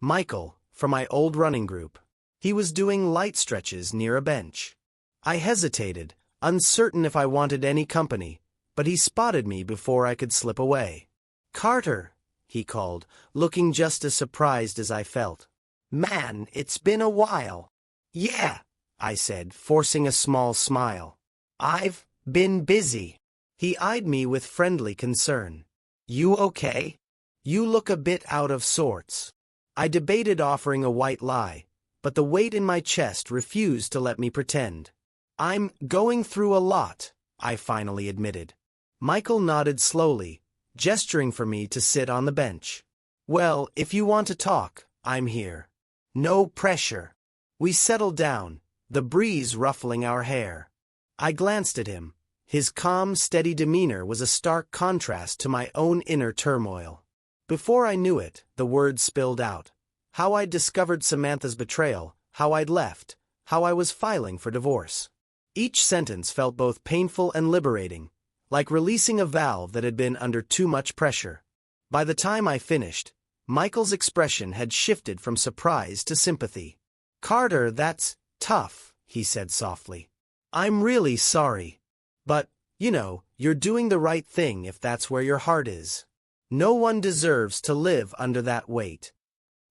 S1: Michael, from my old running group. He was doing light stretches near a bench. I hesitated, uncertain if I wanted any company, but he spotted me before I could slip away. "Carter," he called, looking just as surprised as I felt. "Man, it's been a while." "Yeah," I said, forcing a small smile. "I've been busy." He eyed me with friendly concern. "You okay? You look a bit out of sorts." I debated offering a white lie, but the weight in my chest refused to let me pretend. "I'm going through a lot," I finally admitted. Michael nodded slowly, gesturing for me to sit on the bench. "Well, if you want to talk, I'm here. No pressure." We settled down, the breeze ruffling our hair. I glanced at him. His calm, steady demeanor was a stark contrast to my own inner turmoil. Before I knew it, the words spilled out. How I'd discovered Samantha's betrayal, how I'd left, how I was filing for divorce. Each sentence felt both painful and liberating, like releasing a valve that had been under too much pressure. By the time I finished, Michael's expression had shifted from surprise to sympathy. "Carter, that's tough," he said softly. "I'm really sorry. But, you're doing the right thing if that's where your heart is. No one deserves to live under that weight."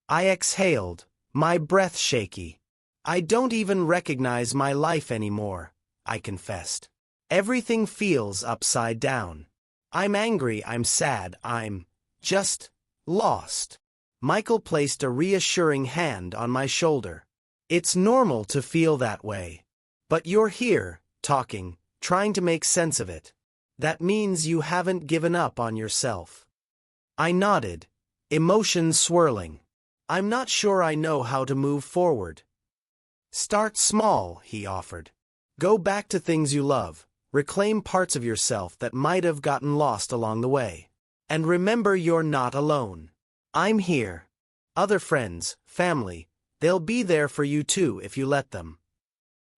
S1: I exhaled, my breath shaky. "I don't even recognize my life anymore," I confessed. "Everything feels upside down. I'm angry, I'm sad, I'm just lost." Michael placed a reassuring hand on my shoulder. "It's normal to feel that way. But you're here, talking, trying to make sense of it. That means you haven't given up on yourself." I nodded, emotions swirling. I'm not sure I know how to move forward. Start small, he offered. Go back to things you love, reclaim parts of yourself that might have gotten lost along the way. And remember, you're not alone. I'm here. Other friends, family, they'll be there for you too if you let them.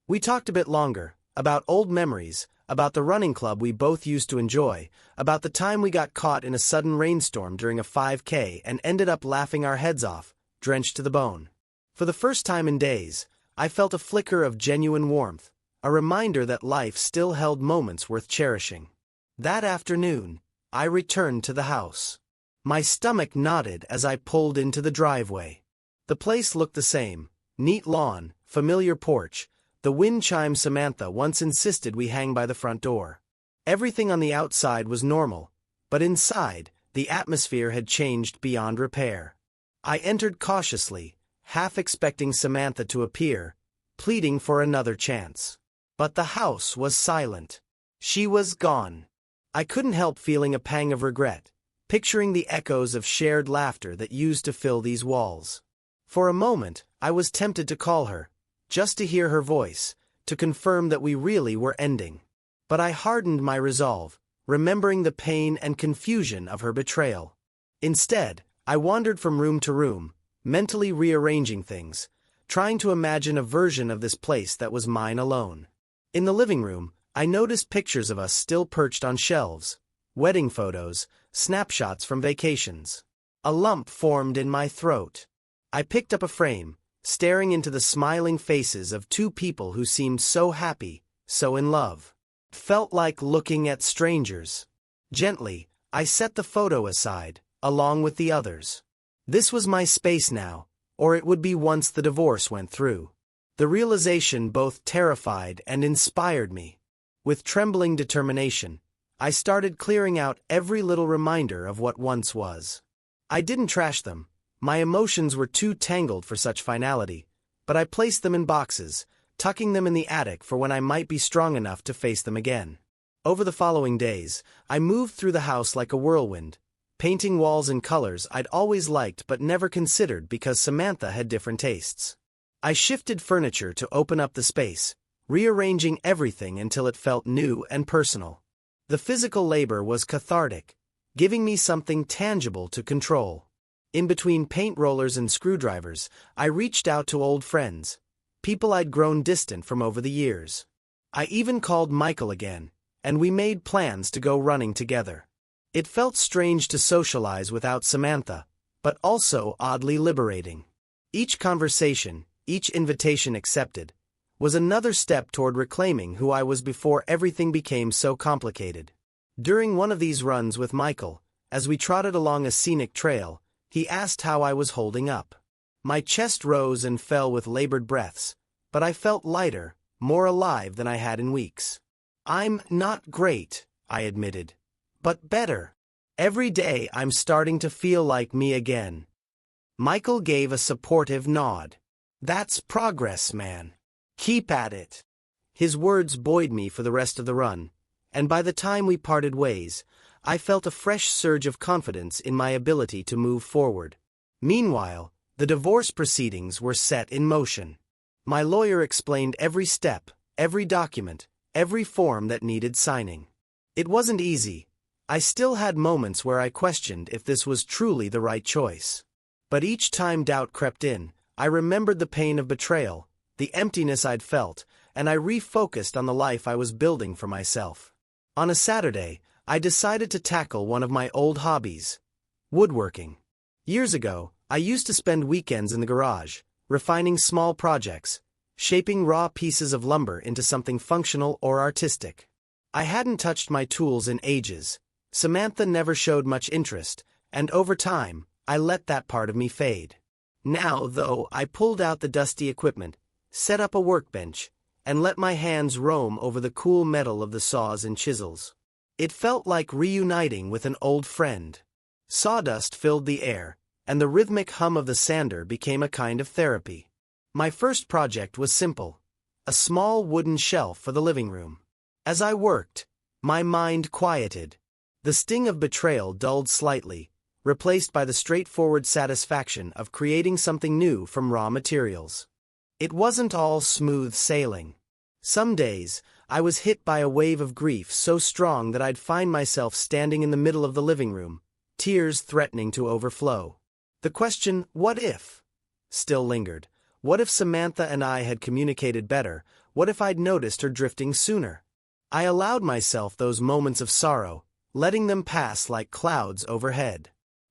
S1: We talked a bit longer, about old memories, about the running club we both used to enjoy, about the time we got caught in a sudden rainstorm during a 5K and ended up laughing our heads off, drenched to the bone. For the first time in days, I felt a flicker of genuine warmth, a reminder that life still held moments worth cherishing. That afternoon, I returned to the house. My stomach knotted as I pulled into the driveway. The place looked the same: neat lawn, familiar porch, the wind chime Samantha once insisted we hang by the front door. Everything on the outside was normal, but inside, the atmosphere had changed beyond repair. I entered cautiously, half expecting Samantha to appear, pleading for another chance. But the house was silent. She was gone. I couldn't help feeling a pang of regret, picturing the echoes of shared laughter that used to fill these walls. For a moment, I was tempted to call her, just to hear her voice, to confirm that we really were ending. But I hardened my resolve, remembering the pain and confusion of her betrayal. Instead, I wandered from room to room, mentally rearranging things, trying to imagine a version of this place that was mine alone. In the living room, I noticed pictures of us still perched on shelves, wedding photos, snapshots from vacations. A lump formed in my throat. I picked up a frame, staring into the smiling faces of two people who seemed so happy, so in love. Felt like looking at strangers. Gently, I set the photo aside, along with the others. This was my space now, or it would be once the divorce went through. The realization both terrified and inspired me. With trembling determination, I started clearing out every little reminder of what once was. I didn't trash them. My emotions were too tangled for such finality, but I placed them in boxes, tucking them in the attic for when I might be strong enough to face them again. Over the following days, I moved through the house like a whirlwind, painting walls in colors I'd always liked but never considered because Samantha had different tastes. I shifted furniture to open up the space, rearranging everything until it felt new and personal. The physical labor was cathartic, giving me something tangible to control. In between paint rollers and screwdrivers, I reached out to old friends, people I'd grown distant from over the years. I even called Michael again, and we made plans to go running together. It felt strange to socialize without Samantha, but also oddly liberating. Each conversation, each invitation accepted, was another step toward reclaiming who I was before everything became so complicated. During one of these runs with Michael, as we trotted along a scenic trail, he asked how I was holding up. My chest rose and fell with labored breaths, but I felt lighter, more alive than I had in weeks. I'm not great, I admitted, but better. Every day I'm starting to feel like me again. Michael gave a supportive nod. That's progress, man. Keep at it. His words buoyed me for the rest of the run, and by the time we parted ways, I felt a fresh surge of confidence in my ability to move forward. Meanwhile, the divorce proceedings were set in motion. My lawyer explained every step, every document, every form that needed signing. It wasn't easy. I still had moments where I questioned if this was truly the right choice. But each time doubt crept in, I remembered the pain of betrayal, the emptiness I'd felt, and I refocused on the life I was building for myself. On a Saturday, I decided to tackle one of my old hobbies: woodworking. Years ago, I used to spend weekends in the garage, refining small projects, shaping raw pieces of lumber into something functional or artistic. I hadn't touched my tools in ages. Samantha never showed much interest, and over time, I let that part of me fade. Now, though, I pulled out the dusty equipment, set up a workbench, and let my hands roam over the cool metal of the saws and chisels. It felt like reuniting with an old friend. Sawdust filled the air, and the rhythmic hum of the sander became a kind of therapy. My first project was simple: a small wooden shelf for the living room. As I worked, my mind quieted. The sting of betrayal dulled slightly, replaced by the straightforward satisfaction of creating something new from raw materials. It wasn't all smooth sailing. Some days, I was hit by a wave of grief so strong that I'd find myself standing in the middle of the living room, tears threatening to overflow. The question, what if, still lingered. What if Samantha and I had communicated better? What if I'd noticed her drifting sooner? I allowed myself those moments of sorrow, letting them pass like clouds overhead.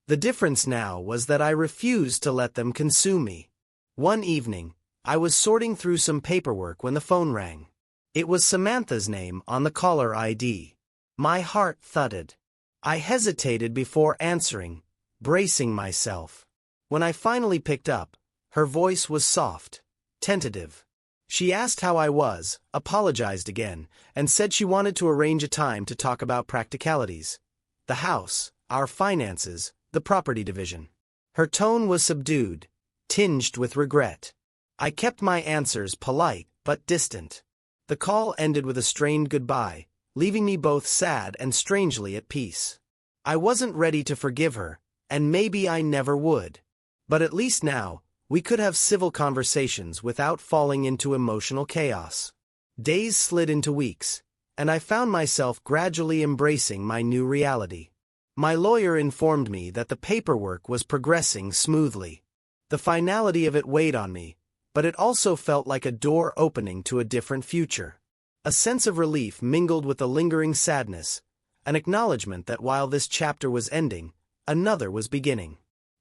S1: The difference now was that I refused to let them consume me. One evening, I was sorting through some paperwork when the phone rang. It was Samantha's name on the caller ID. My heart thudded. I hesitated before answering, bracing myself. When I finally picked up, her voice was soft, tentative. She asked how I was, apologized again, and said she wanted to arrange a time to talk about practicalities. The house, our finances, the property division. Her tone was subdued, tinged with regret. I kept my answers polite but distant. The call ended with a strained goodbye, leaving me both sad and strangely at peace. I wasn't ready to forgive her, and maybe I never would. But at least now, we could have civil conversations without falling into emotional chaos. Days slid into weeks, and I found myself gradually embracing my new reality. My lawyer informed me that the paperwork was progressing smoothly. The finality of it weighed on me, but it also felt like a door opening to a different future. A sense of relief mingled with the lingering sadness, an acknowledgement that while this chapter was ending, another was beginning.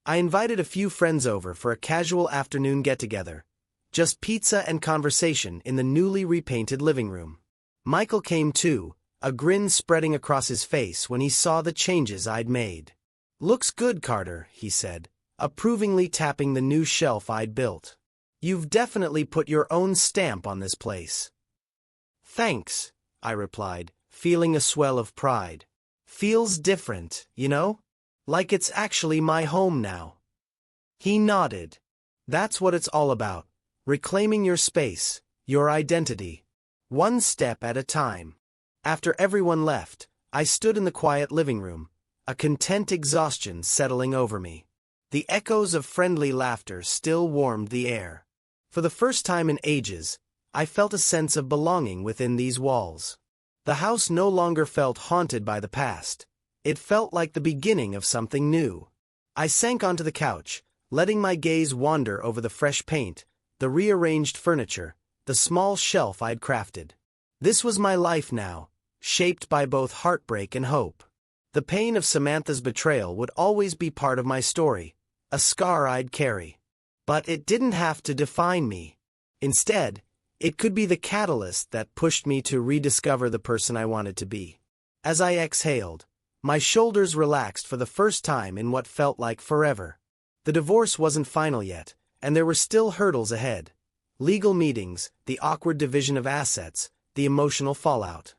S1: I invited a few friends over for a casual afternoon get-together, just pizza and conversation in the newly repainted living room. Michael came too, a grin spreading across his face when he saw the changes I'd made. "Looks good, Carter," he said, approvingly tapping the new shelf I'd built. "You've definitely put your own stamp on this place." "Thanks," I replied, feeling a swell of pride. "Feels different, you know? Like it's actually my home now." He nodded. "That's what it's all about, reclaiming your space, your identity. One step at a time." After everyone left, I stood in the quiet living room, a content exhaustion settling over me. The echoes of friendly laughter still warmed the air. For the first time in ages, I felt a sense of belonging within these walls. The house no longer felt haunted by the past. It felt like the beginning of something new. I sank onto the couch, letting my gaze wander over the fresh paint, the rearranged furniture, the small shelf I'd crafted. This was my life now, shaped by both heartbreak and hope. The pain of Samantha's betrayal would always be part of my story, a scar I'd carry. But it didn't have to define me. Instead, it could be the catalyst that pushed me to rediscover the person I wanted to be. As I exhaled, my shoulders relaxed for the first time in what felt like forever. The divorce wasn't final yet, and there were still hurdles ahead. Legal meetings, the awkward division of assets, the emotional fallout.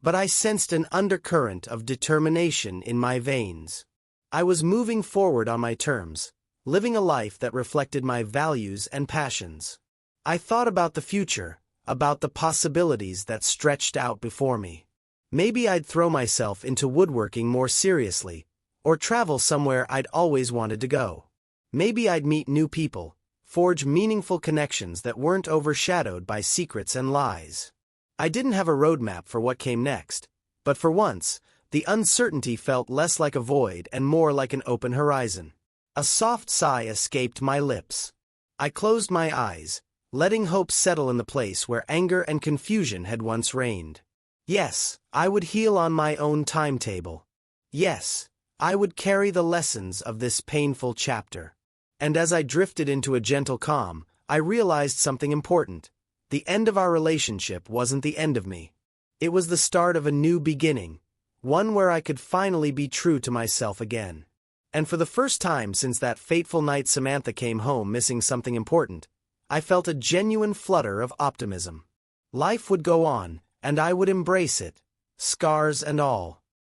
S1: But I sensed an undercurrent of determination in my veins. I was moving forward on my terms, living a life that reflected my values and passions. I thought about the future, about the possibilities that stretched out before me. Maybe I'd throw myself into woodworking more seriously, or travel somewhere I'd always wanted to go. Maybe I'd meet new people, forge meaningful connections that weren't overshadowed by secrets and lies. I didn't have a roadmap for what came next, but for once, the uncertainty felt less like a void and more like an open horizon. A soft sigh escaped my lips. I closed my eyes, letting hope settle in the place where anger and confusion had once reigned. Yes, I would heal on my own timetable. Yes, I would carry the lessons of this painful chapter. And as I drifted into a gentle calm, I realized something important. The end of our relationship wasn't the end of me. It was the start of a new beginning, one where I could finally be true to myself again. And for the first time since that fateful night Samantha came home missing something important, I felt a genuine flutter of optimism. Life would go on, and I would embrace it, scars and all.